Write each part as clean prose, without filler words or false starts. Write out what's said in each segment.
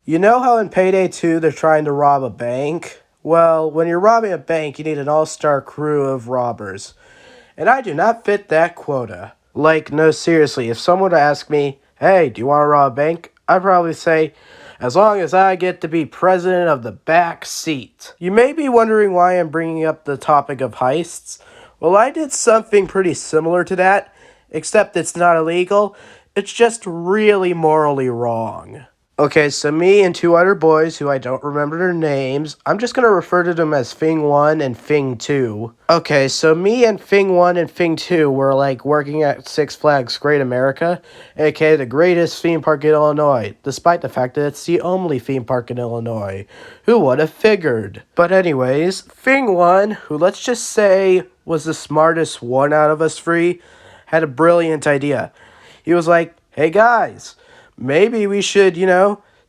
You know how in Payday 2 they're trying to rob a bank? Well, when you're robbing a bank, you need an all-star crew of robbers. And I do not fit that quota. Like, no, seriously, if someone would ask me, hey, do you want to rob a bank? I'd probably say, as long as I get to be president of the back seat. You may be wondering why I'm bringing up the topic of heists. Well, I did something pretty similar to that, except it's not illegal. It's just really morally wrong. Okay, so me and two other boys who I don't remember their names, I'm just gonna refer to them as Fing 1 and Fing 2. Okay, so me and Fing 1 and Fing 2 were like working at Six Flags Great America, aka the greatest theme park in Illinois, despite the fact that it's the only theme park in Illinois. Who would have figured? But anyways, Fing 1, who let's just say was the smartest one out of us three, had a brilliant idea. He was like, hey guys, maybe we should,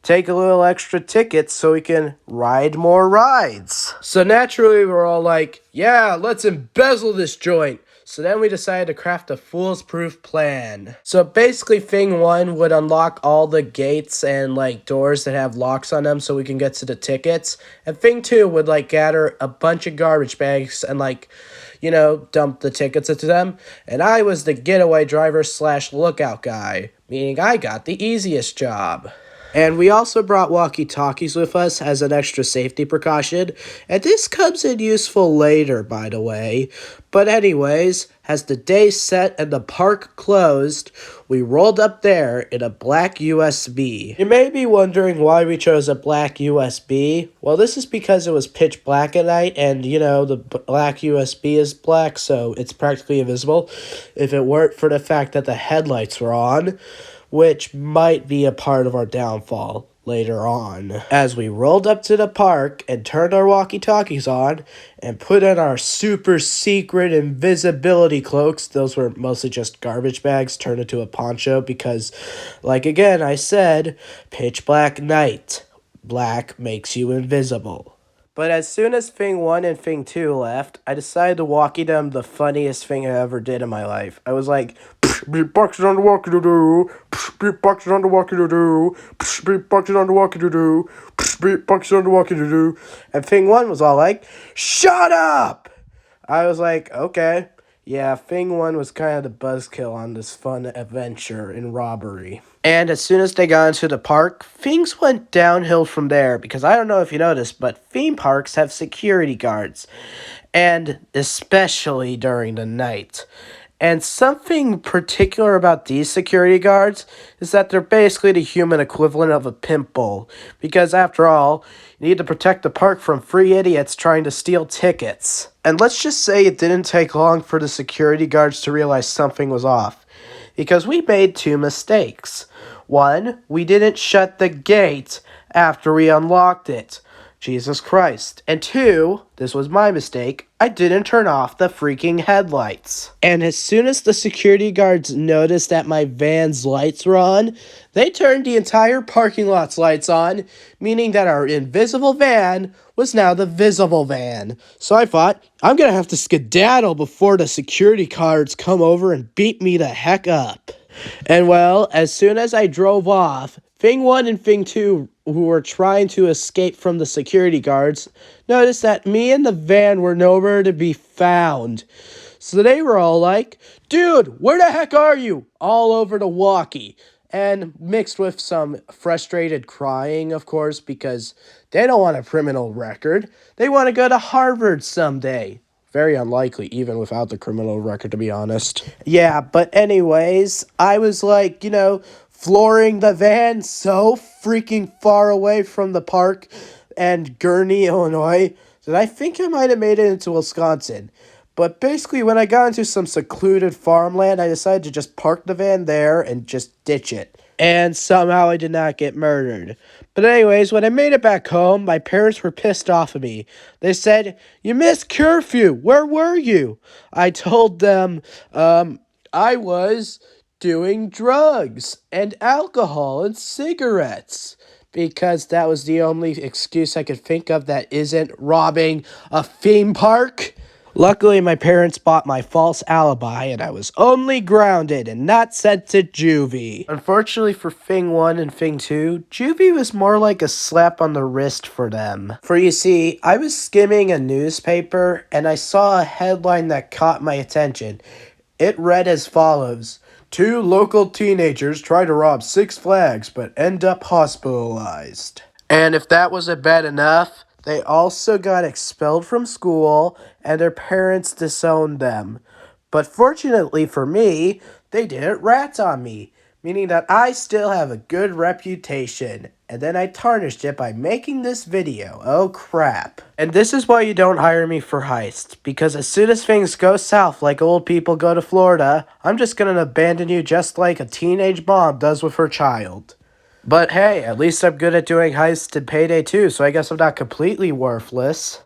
take a little extra tickets so we can ride more rides. So naturally, we're all like, yeah, let's embezzle this joint. So then we decided to craft a foolproof plan. So basically, Thing 1 would unlock all the gates and, doors that have locks on them so we can get to the tickets. And Thing 2 would, gather a bunch of garbage bags and, dump the tickets into them. And I was the getaway driver / lookout guy, meaning I got the easiest job. And we also brought walkie-talkies with us as an extra safety precaution, and this comes in useful later, by the way. But anyways, as the day set and the park closed, we rolled up there in a black USB. You may be wondering why we chose a black USB. Well, this is because it was pitch black at night, and, the black USB is black, so it's practically invisible. If it weren't for the fact that the headlights were on, which might be a part of our downfall later on. As we rolled up to the park and turned our walkie-talkies on and put on our super secret invisibility cloaks, those were mostly just garbage bags turned into a poncho because, again, I said, pitch black night. Black makes you invisible. But as soon as Thing 1 and Thing 2 left, I decided to walkie them the funniest thing I ever did in my life. I was like, beatboxes on the walkie-doo-doo, beatboxes on the walkie-doo-doo, beatboxes on the walkie-doo-doo, beatboxes on the walkie-doo-doo. And Thing 1 was all like, shut up! I was like, okay. Yeah, Thing 1 was kind of the buzzkill on this fun adventure in robbery. And as soon as they got into the park, things went downhill from there, because I don't know if you noticed, but theme parks have security guards, and especially during the night. And something particular about these security guards is that they're basically the human equivalent of a pimp bull, because after all, you need to protect the park from free idiots trying to steal tickets. And let's just say it didn't take long for the security guards to realize something was off, because we made two mistakes. One, we didn't shut the gate after we unlocked it. Jesus Christ. And two, this was my mistake, I didn't turn off the freaking headlights. And as soon as the security guards noticed that my van's lights were on, they turned the entire parking lot's lights on, meaning that our invisible van was now the visible van. So I thought, I'm gonna have to skedaddle before the security guards come over and beat me the heck up. And well, as soon as I drove off, Thing 1 and Thing 2, who were trying to escape from the security guards, noticed that me and the van were nowhere to be found. So they were all like, dude, where the heck are you? All over the walkie. And mixed with some frustrated crying, of course, because they don't want a criminal record. They want to go to Harvard someday. Very unlikely, even without the criminal record, to be honest. Yeah, but anyways, I was flooring the van so freaking far away from the park and Gurney, Illinois, that I think I might have made it into Wisconsin. But basically, when I got into some secluded farmland, I decided to just park the van there and just ditch it. And somehow I did not get murdered. But anyways, when I made it back home, my parents were pissed off at me. They said, you missed curfew. Where were you? I told them, I was doing drugs and alcohol and cigarettes. Because that was the only excuse I could think of that isn't robbing a theme park. Luckily, my parents bought my false alibi, and I was only grounded and not sent to juvie. Unfortunately for Thing 1 and Thing 2, juvie was more like a slap on the wrist for them. For you see, I was skimming a newspaper, and I saw a headline that caught my attention. It read as follows: 2 local teenagers try to rob Six Flags but end up hospitalized. And if that wasn't bad enough, they also got expelled from school and their parents disowned them. But fortunately for me, they didn't rat on me, meaning that I still have a good reputation. And then I tarnished it by making this video. Oh crap. And this is why you don't hire me for heists, because as soon as things go south like old people go to Florida, I'm just gonna abandon you just like a teenage mom does with her child. But hey, at least I'm good at doing heists in Payday 2, so I guess I'm not completely worthless.